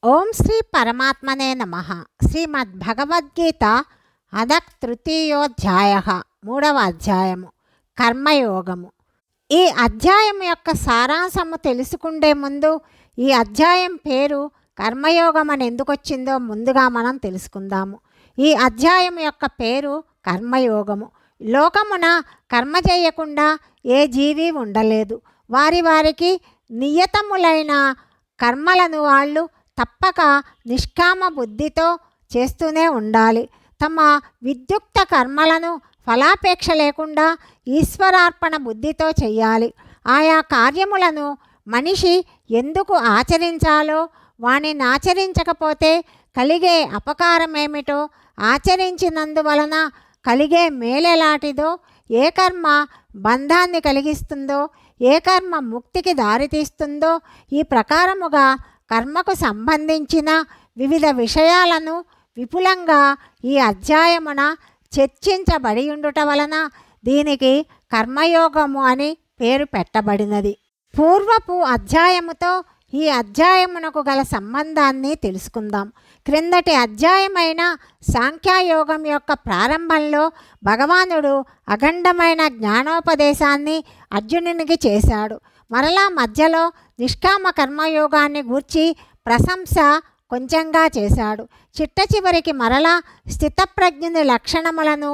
ఓం శ్రీ పరమాత్మనే నమః. శ్రీమద్భగవద్గీత అదక్ తృతీయోధ్యాయ, 3వ అధ్యాయము, కర్మయోగము. ఈ అధ్యాయం యొక్క సారాంశము తెలుసుకుండే ముందు ఈ అధ్యాయం పేరు కర్మయోగం అని ఎందుకు వచ్చిందో ముందుగా మనం తెలుసుకుందాము. ఈ అధ్యాయం యొక్క పేరు కర్మయోగము. లోకమున కర్మ చేయకుండా ఏ జీవి ఉండలేదు. వారికి నియతములైన కర్మలను వాళ్ళు తప్పక నిష్కామ బుద్ధితో చేస్తూనే ఉండాలి. తమ విద్యుక్త కర్మలను ఫలాపేక్ష లేకుండా ఈశ్వరార్పణ బుద్ధితో చెయ్యాలి. ఆయా కార్యములను మనిషి ఎందుకు ఆచరించాలో, వానిని ఆచరించకపోతే కలిగే అపకారమేమిటో, ఆచరించినందువలన కలిగే మేలెలాంటిదో, ఏ కర్మ బంధాన్ని కలిగిస్తుందో, ఏ కర్మ ముక్తికి దారితీస్తుందో, ఈ ప్రకారముగా కర్మకు సంబంధించిన వివిధ విషయాలను విపులంగా ఈ అధ్యాయమున చర్చించబడి ఉండుట వలన దీనికి కర్మయోగము అని పేరు పెట్టబడినది. పూర్వపు అధ్యాయముతో ఈ అధ్యాయమునకు గల సంబంధాన్ని తెలుసుకుందాం. క్రిందటి అధ్యాయమైన సాంఖ్యయోగం యొక్క ప్రారంభంలో భగవానుడు అఖండమైన జ్ఞానోపదేశాన్ని అర్జునునికి చేశాడు. మరలా మధ్యలో నిష్కామ కర్మయోగాన్ని గూర్చి ప్రశంస కొంచెంగా చేశాడు. చిట్ట చివరికి మరలా స్థితప్రజ్ఞుని లక్షణములను,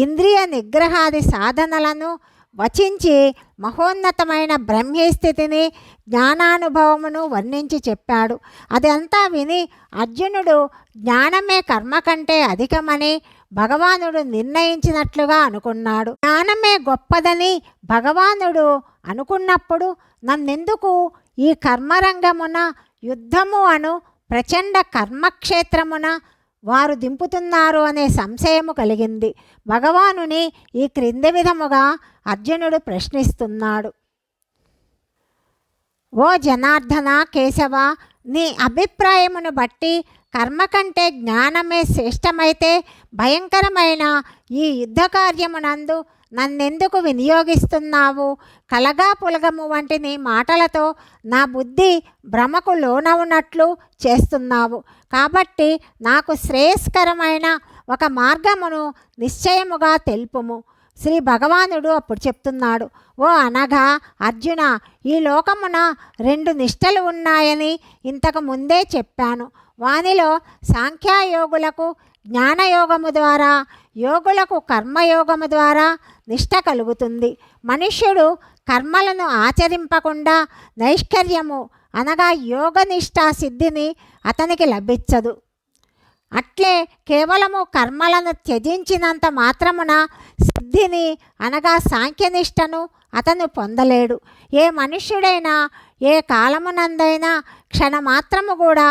ఇంద్రియ నిగ్రహాది సాధనలను వచించి మహోన్నతమైన బ్రహ్మస్థితిని, జ్ఞానానుభవమును వర్ణించి చెప్పాడు. అదంతా విని అర్జునుడు జ్ఞానమే కర్మ కంటే అధికమని భగవానుడు నిర్ణయించినట్లుగా అనుకున్నాడు. జ్ఞానమే గొప్పదని భగవానుడు అనుకున్నప్పుడు నన్నెందుకు ఈ కర్మరంగమున, యుద్ధము అను ప్రచండ కర్మక్షేత్రమున వారు దింపుతున్నారు అనే సంశయము కలిగింది. భగవానుని ఈ క్రింది విధముగా అర్జునుడు ప్రశ్నిస్తున్నాడు. ఓ జనార్దన కేశవ, నీ అభిప్రాయమును బట్టి కర్మ కంటే జ్ఞానమే శ్రేష్టమైతే భయంకరమైన ఈ యుద్ధ కార్యమునందు నన్నెందుకు వినియోగిస్తున్నావు? కలగా పులగము వంటి నీ మాటలతో నా బుద్ధి భ్రమకు లోనవునట్లు చేస్తున్నావు. కాబట్టి నాకు శ్రేయస్కరమైన ఒక మార్గమును నిశ్చయముగా తెలుపుము. శ్రీ భగవానుడు అప్పుడు చెప్తున్నాడు. ఓ అనగా అర్జున, ఈ లోకమున 2 నిష్టలు ఉన్నాయని ఇంతకు ముందే చెప్పాను. వానిలో సాంఖ్యయోగులకు జ్ఞానయోగము ద్వారా, యోగులకు కర్మయోగము ద్వారా నిష్ట కలుగుతుంది. మనుష్యుడు కర్మలను ఆచరింపకుండా నైష్కర్యము అనగా యోగనిష్టా సిద్ధిని అతనికి లభించదు. అట్లే కేవలము కర్మలను త్యజించినంత మాత్రమున సిద్ధిని అనగా సాంఖ్యనిష్టను అతను పొందలేడు. ఏ మనుష్యుడైనా ఏ కాలమునందైనా క్షణమాత్రము కూడా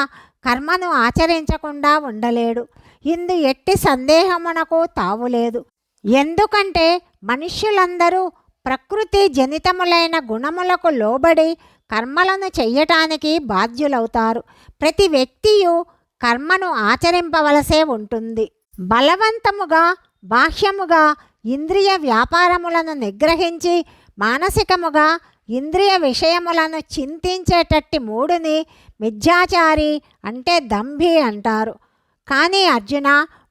కర్మను ఆచరించకుండా ఉండలేడు. ఇందు ఎట్టి సందేహమునకు తావులేదు. ఎందుకంటే మనుష్యులందరూ ప్రకృతి జనితములైన గుణములకు లోబడి కర్మలను చెయ్యటానికి బాధ్యులవుతారు. ప్రతి వ్యక్తియు కర్మను ఆచరింపవలసే ఉంటుంది. బలవంతముగా బాహ్యముగా ఇంద్రియ వ్యాపారములను నిగ్రహించి మానసికముగా ఇంద్రియ విషయములను చింతించేటట్టి మూడుని మిథ్యాచారి అంటే దంభి అంటారు. కానీ అర్జున,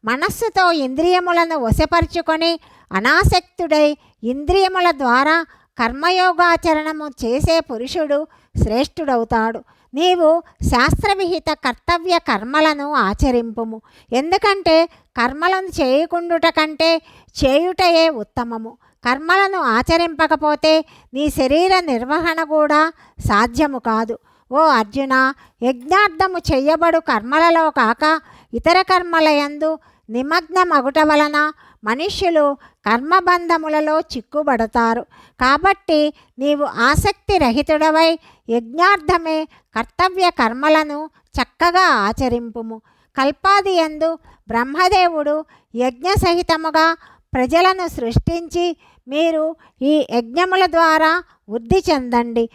మనస్సుతో ఇంద్రియములను వశపరుచుకొని అనాసక్తుడై ఇంద్రియముల ద్వారా కర్మయోగాచరణము చేసే పురుషుడు శ్రేష్ఠుడవుతాడు. నీవు శాస్త్రవిహిత కర్తవ్య కర్మలను ఆచరింపుము. ఎందుకంటే కర్మలను చేయకుండుట కంటే చేయుటయే ఉత్తమము. కర్మలను ఆచరింపకపోతే నీ శరీర నిర్వహణ కూడా సాధ్యము కాదు. ఓ అర్జున, యజ్ఞార్థము చెయ్యబడు కర్మలలో కాక ఇతర కర్మలయందు నిమగ్నమగుట వలన మనుష్యులు కర్మబంధములలో చిక్కుబడతారు. కాబట్టి నీవు ఆసక్తి రహితుడవై యజ్ఞార్థమే కర్తవ్య కర్మలను చక్కగా ఆచరింపుము. కల్పాది యందు బ్రహ్మదేవుడు యజ్ఞసహితముగా ప్రజలను సృష్టించి మీరు ఈ యజ్ఞముల ద్వారా వృద్ధి చెందండి.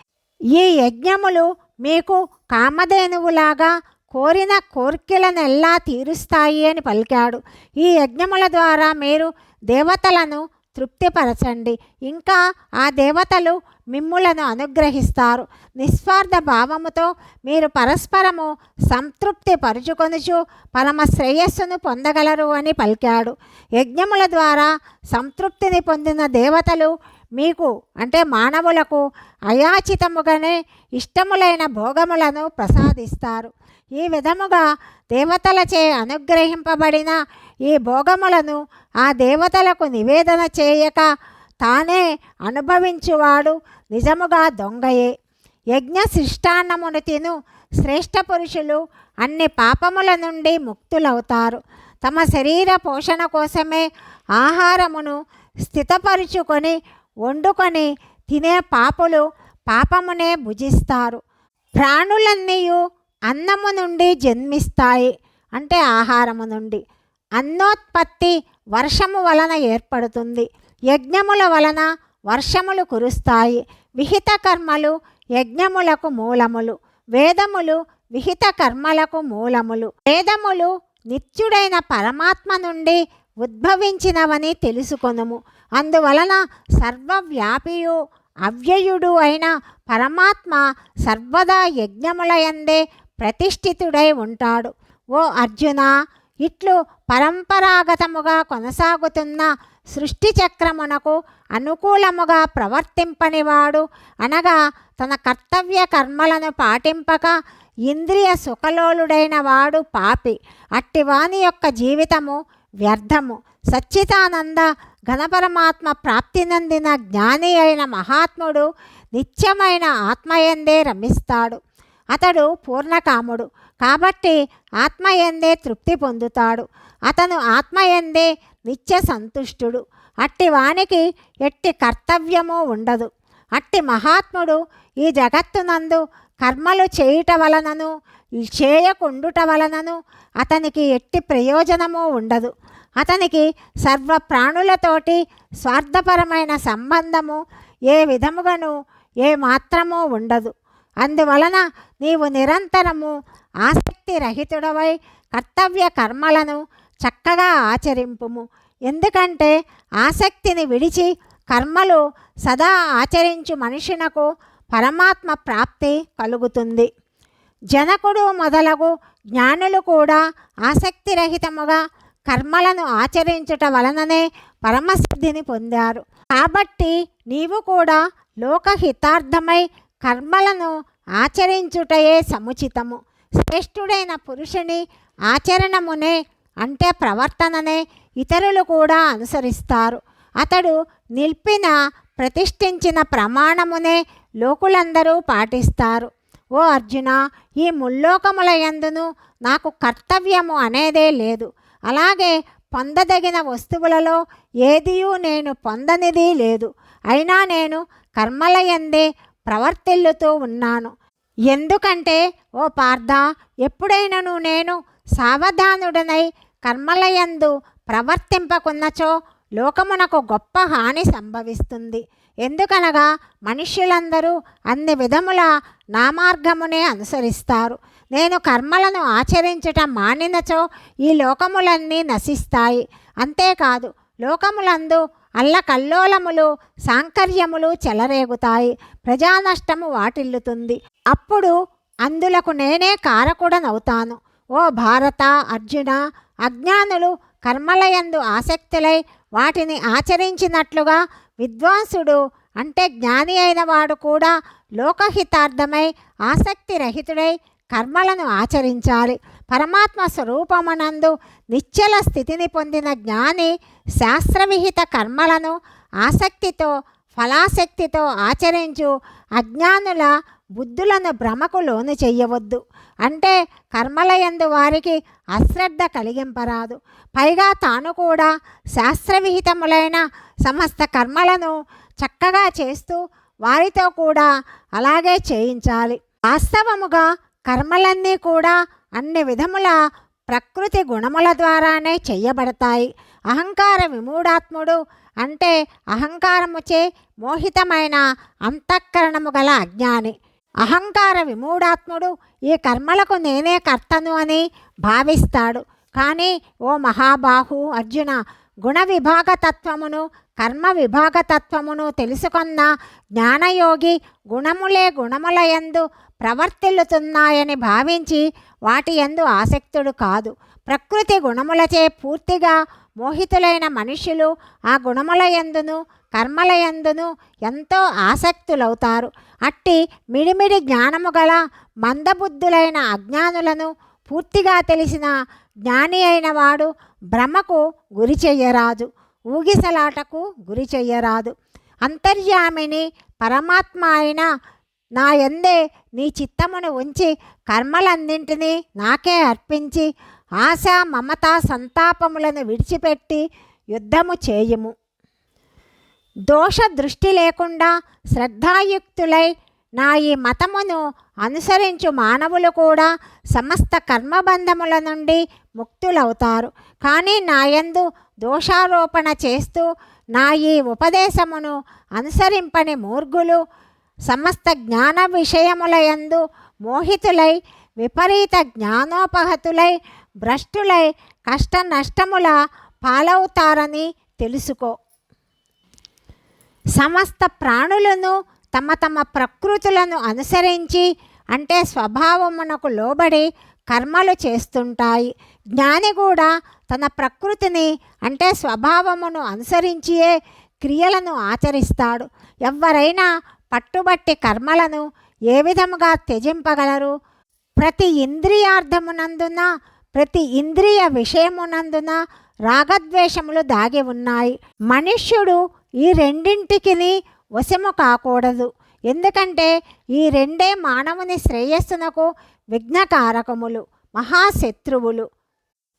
ఈ యజ్ఞములు మీకు కామధేనువులాగా కోరిన కోర్కెలనెల్లా తీరుస్తాయి అని పలికాడు. ఈ యజ్ఞముల ద్వారా మీరు దేవతలను తృప్తిపరచండి. ఇంకా ఆ దేవతలు మిమ్ములను అనుగ్రహిస్తారు. నిస్వార్థ భావముతో మీరు పరస్పరము సంతృప్తి పరుచుకొనుచు పరమ శ్రేయస్సును పొందగలరు అని పలికాడు. యజ్ఞముల ద్వారా సంతృప్తిని పొందిన దేవతలు మీకు అంటే మానవులకు అయాచితముగానే ఇష్టములైన భోగములను ప్రసాదిస్తారు. ఈ విధముగా దేవతలచే అనుగ్రహింపబడిన ఈ భోగములను ఆ దేవతలకు నివేదన చేయక తానే అనుభవించువాడు నిజముగా దొంగయే. యజ్ఞ శిష్టాన్నమును తిను శ్రేష్ఠ పురుషులు అన్ని పాపముల నుండి ముక్తులవుతారు. తమ శరీర పోషణ కోసమే ఆహారమును స్థితపరుచుకొని వండుకొని తినే పాపులు పాపమునే భుజిస్తారు. ప్రాణులన్నీయు అన్నము నుండి జన్మిస్తాయి అంటే ఆహారము నుండి. అన్నోత్పత్తి వర్షము వలన ఏర్పడుతుంది. యజ్ఞముల వలన వర్షములు కురుస్తాయి. విహిత కర్మలు యజ్ఞములకు మూలములు. వేదములు విహిత కర్మలకు మూలములు. వేదములు నిత్యుడైన పరమాత్మ నుండి ఉద్భవించినవని తెలుసుకొనుము. అందువలన సర్వవ్యాపియు అవ్యయుడు అయిన పరమాత్మ సర్వదా యజ్ఞములయందే ప్రతిష్ఠితుడై ఉంటాడు. ఓ అర్జున, ఇట్లు పరంపరాగతముగా కొనసాగుతున్న సృష్టి చక్రమునకు అనుకూలముగా ప్రవర్తింపనివాడు అనగా తన కర్తవ్య కర్మలను పాటింపక ఇంద్రియ సుఖలోలుడైన వాడు పాపి. అట్టివాని యొక్క జీవితము వ్యర్థము. సచ్చిదానంద ఘనపరమాత్మ ప్రాప్తి నందిన జ్ఞాని అయిన మహాత్ముడు నిత్యమైన ఆత్మయందే రమిస్తాడు. అతడు పూర్ణకాముడు కాబట్టి ఆత్మయందే తృప్తి పొందుతాడు. అతను ఆత్మయందే నిత్య సంతుష్టుడు. అట్టి వానికి ఎట్టి కర్తవ్యము ఉండదు. అట్టి మహాత్ముడు ఈ జగత్తునందు కర్మలు చేయుట వలనను చేయకుండుట వలనను అతనికి ఎట్టి ప్రయోజనము ఉండదు. అతనికి సర్వ ప్రాణులతోటి స్వార్థపరమైన సంబంధము ఏ విధముగాను ఏ మాత్రము ఉండదు. అందువలన నీవు నిరంతరము ఆసక్తి రహితుడవై కర్తవ్య కర్మలను చక్కగా ఆచరింపుము. ఎందుకంటే ఆసక్తిని విడిచి కర్మలు సదా ఆచరించు మనుషునకు పరమాత్మ ప్రాప్తి కలుగుతుంది. జనకుడు మొదలగు జ్ఞానులు కూడా ఆసక్తిరహితముగా కర్మలను ఆచరించుట వలననే పరమసిద్ధిని పొందారు. కాబట్టి నీవు కూడా లోకహితార్థమై కర్మలను ఆచరించుటయే సముచితము. శ్రేష్ఠుడైన పురుషుని ఆచరణమునే అంటే ప్రవర్తననే ఇతరులు కూడా అనుసరిస్తారు. అతడు నిలిపిన ప్రతిష్ఠించిన ప్రమాణమునే లోకులందరూ పాటిస్తారు. ఓ అర్జున, ఈ ముల్లోకముల యందును నాకు కర్తవ్యము అనేదే లేదు. అలాగే పొందదగిన వస్తువులలో ఏదియూ నేను పొందనిది లేదు. అయినా నేను కర్మలయందే ప్రవర్తిల్లుతూ ఉన్నాను. ఎందుకంటే ఓ పార్థ, ఎప్పుడైనను నేను సావధానుడనై కర్మలయందు ప్రవర్తింపకున్నచో లోకమునకు గొప్ప హాని సంభవిస్తుంది. ఎందుకనగా మనుష్యులందరూ అన్ని విధముల నా మార్గమునే అనుసరిస్తారు. నేను కర్మలను ఆచరించటం మానినచో ఈ లోకములన్నీ నశిస్తాయి. అంతేకాదు లోకములందు అల్లకల్లోలములు సాంకర్యములు చెలరేగుతాయి. ప్రజానష్టము వాటిల్లుతుంది. అప్పుడు అందులకు నేనే కారకుడనవుతాను. ఓ భారత, అర్జున, అజ్ఞానులు కర్మలయందు ఆసక్తులై వాటిని ఆచరించినట్లుగా విద్వాంసుడు అంటే జ్ఞాని అయిన వాడు కూడా లోకహితార్థమై ఆసక్తి రహితుడై కర్మలను ఆచరించాలి. పరమాత్మ స్వరూపమునందు నిశ్చల స్థితిని పొందిన జ్ఞాని శాస్త్రవిహిత కర్మలను ఆసక్తితో ఫలాసక్తితో ఆచరించు అజ్ఞానుల బుద్ధులను భ్రమకు లోను చెయ్యవద్దు. అంటే కర్మలయందు వారికి అశ్రద్ధ కలిగింపరాదు. పైగా తాను కూడా శాస్త్రవిహితములైన సమస్త కర్మలను చక్కగా చేస్తూ వారితో కూడా అలాగే చేయించాలి. వాస్తవముగా కర్మలన్నీ కూడా అన్ని విధముల ప్రకృతి గుణముల ద్వారానే చెయ్యబడతాయి. అహంకార విమూఢాత్ముడు అంటే అహంకారముచే మోహితమైన అంతఃకరణము గల అజ్ఞాని. అహంకార విమూఢాత్ముడు ఈ కర్మలకు నేనే కర్తను అని భావిస్తాడు. కానీ ఓ మహాబాహు అర్జున, గుణ విభాగతత్వమును కర్మ విభాగతత్వమును తెలుసుకున్న జ్ఞానయోగి గుణములే గుణములయందు ప్రవర్తిల్లుతున్నాయని భావించి వాటి యందు ఆసక్తుడు కాదు. ప్రకృతి గుణములచే పూర్తిగా మోహితులైన మనుష్యులు ఆ గుణములయందును కర్మలయందును ఎంతో ఆసక్తులవుతారు. అట్టి మిడిమిడి జ్ఞానము గల మందబుద్ధులైన అజ్ఞానులను పూర్తిగా తెలిసిన జ్ఞాని అయిన వాడు భ్రమకు గురి చెయ్యరాదు, ఊగిసలాటకు గురి చెయ్యరాదు. అంతర్యామిని పరమాత్మ అయిన నా యందే నీ చిత్తమును ఉంచి కర్మలన్నింటినీ నాకే అర్పించి ఆశ మమత సంతాపములను విడిచిపెట్టి యుద్ధము చేయుము. దోష దృష్టి లేకుండా శ్రద్ధాయుక్తులై నా ఈ మతమును అనుసరించు మానవులు కూడా సమస్త కర్మబంధముల నుండి ముక్తులవుతారు. కానీ నాయందు దోషారోపణ చేస్తూ నా ఈ ఉపదేశమును అనుసరింపని మూర్ఖులు సమస్త జ్ఞాన విషయములయందు మోహితులై విపరీత జ్ఞానోపహతులై భ్రష్టులై కష్ట నష్టముల పాలవుతారని తెలుసుకో. సమస్త ప్రాణులను తమ తమ ప్రకృతులను అనుసరించి అంటే స్వభావమునకు లోబడి కర్మలు చేస్తుంటాయి. జ్ఞాని కూడా తన ప్రకృతిని అంటే స్వభావమును అనుసరించియే క్రియలను ఆచరిస్తాడు. ఎవరైనా పట్టుబట్టి కర్మలను ఏ విధముగా త్యజింపగలరు? ప్రతి ఇంద్రియార్థమునందున ప్రతి ఇంద్రియ విషయమునందున రాగద్వేషములు దాగి ఉన్నాయి. మనుష్యుడు ఈ రెండింటికి వశము కాకూడదు. ఎందుకంటే ఈ రెండే మానవుని శ్రేయస్సునకు విఘ్నకారకములు, మహాశత్రువులు.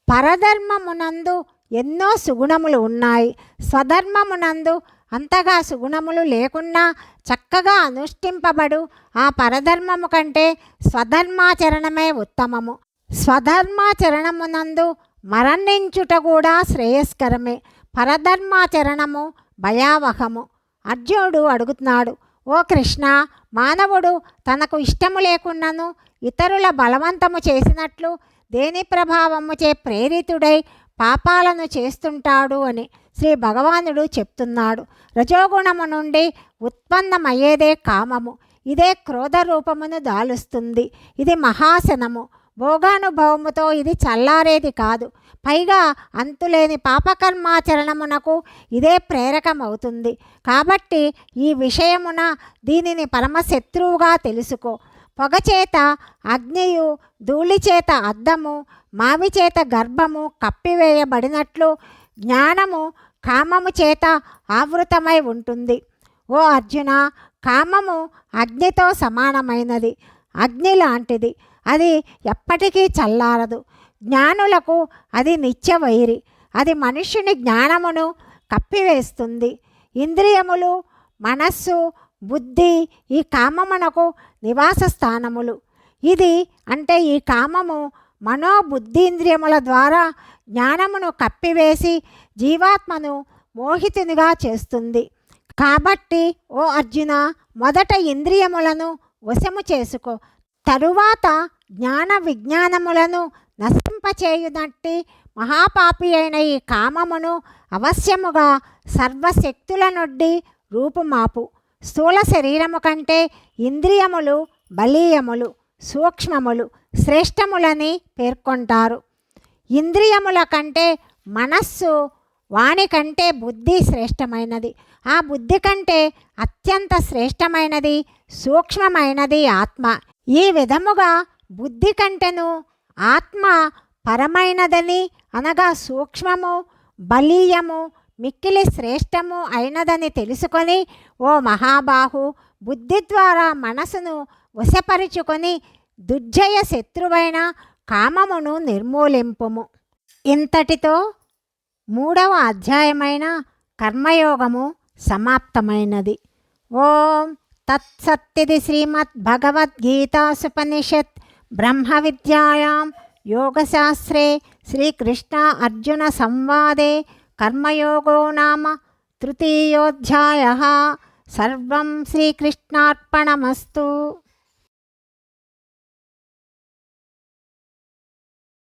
పరధర్మమునందు ఎన్నో సుగుణములు ఉన్నాయి. స్వధర్మమునందు అంతగా సుగుణములు లేకున్నా చక్కగా అనుష్ఠింపబడు ఆ పరధర్మము కంటే స్వధర్మాచరణమే ఉత్తమము. స్వధర్మాచరణమునందు మరణించుట కూడా శ్రేయస్కరమే. పరధర్మాచరణము భయావహము. అర్జునుడు అడుగుతున్నాడు, ఓ కృష్ణ, మానవుడు తనకు ఇష్టము లేకున్నను ఇతరుల బలవంతము చేసినట్లు దేని ప్రభావముచే ప్రేరితుడై పాపాలను చేస్తుంటాడు అని శ్రీ భగవానుడు చెప్తున్నాడు. రజోగుణము నుండి ఉత్పన్నమయ్యేదే కామము. ఇదే క్రోధ రూపమును దాలుస్తుంది. ఇది మహాశనము. భోగానుభవముతో ఇది చల్లారేది కాదు. పైగా అంతులేని పాపకర్మాచరణమునకు ఇదే ప్రేరకమవుతుంది. కాబట్టి ఈ విషయమున దీనిని పరమశత్రువుగా తెలుసుకో. పొగచేత అగ్నియు, ధూళిచేత అద్దము, మావిచేత గర్భము కప్పివేయబడినట్లు జ్ఞానము కామము చేత ఆవృతమై ఉంటుంది. ఓ అర్జున, కామము అగ్నితో సమానమైనది, అగ్ని లాంటిది. అది ఎప్పటికీ చల్లారదు. జ్ఞానులకు అది నిత్యవైరి. అది మనుష్యుని జ్ఞానమును కప్పివేస్తుంది. ఇంద్రియములు, మనస్సు, బుద్ధి ఈ కామమునకు నివాస స్థానములు. ఇది అంటే ఈ కామము మనోబుద్ధీంద్రియముల ద్వారా జ్ఞానమును కప్పివేసి జీవాత్మను మోహితునిగా చేస్తుంది. కాబట్టి ఓ అర్జున, మొదట ఇంద్రియములను వశము చేసుకో. తరువాత జ్ఞాన విజ్ఞానములను నశింపచేయునట్టి మహాపాపి అయిన ఈ కామమును అవశ్యముగా సర్వశక్తుల నుండి రూపుమాపు. స్థూల శరీరము కంటే ఇంద్రియములు బలీయములు, సూక్ష్మములు, శ్రేష్టములని పేర్కొంటారు. ఇంద్రియముల కంటే మనస్సు, వాణి కంటే బుద్ధి శ్రేష్టమైనది. ఆ బుద్ధి కంటే అత్యంత శ్రేష్టమైనది, సూక్ష్మమైనది ఆత్మ. ఈ విధముగా బుద్ధి కంటెను ఆత్మ పరమైనదని అనగా సూక్ష్మము, బలీయము, మిక్కిలి శ్రేష్టము అయినదని తెలుసుకొని ఓ మహాబాహు, బుద్ధి ద్వారా మనసును వశపరుచుకొని దుర్జయ శత్రువైన కామమును నిర్మూలింపుము. ఇంతటితో 3వ అధ్యాయమైన కర్మయోగము సమాప్తమైనది. ఓం తత్సత్తిది శ్రీమద్భగవద్గీతాసుపనిషత్ బ్రహ్మ విద్యాయాం యోగశాస్త్రే శ్రీకృష్ణ అర్జున సంవాదే కర్మయోగో నామ తృతీయోధ్యాయః. సర్వం శ్రీకృష్ణార్పణమస్తు.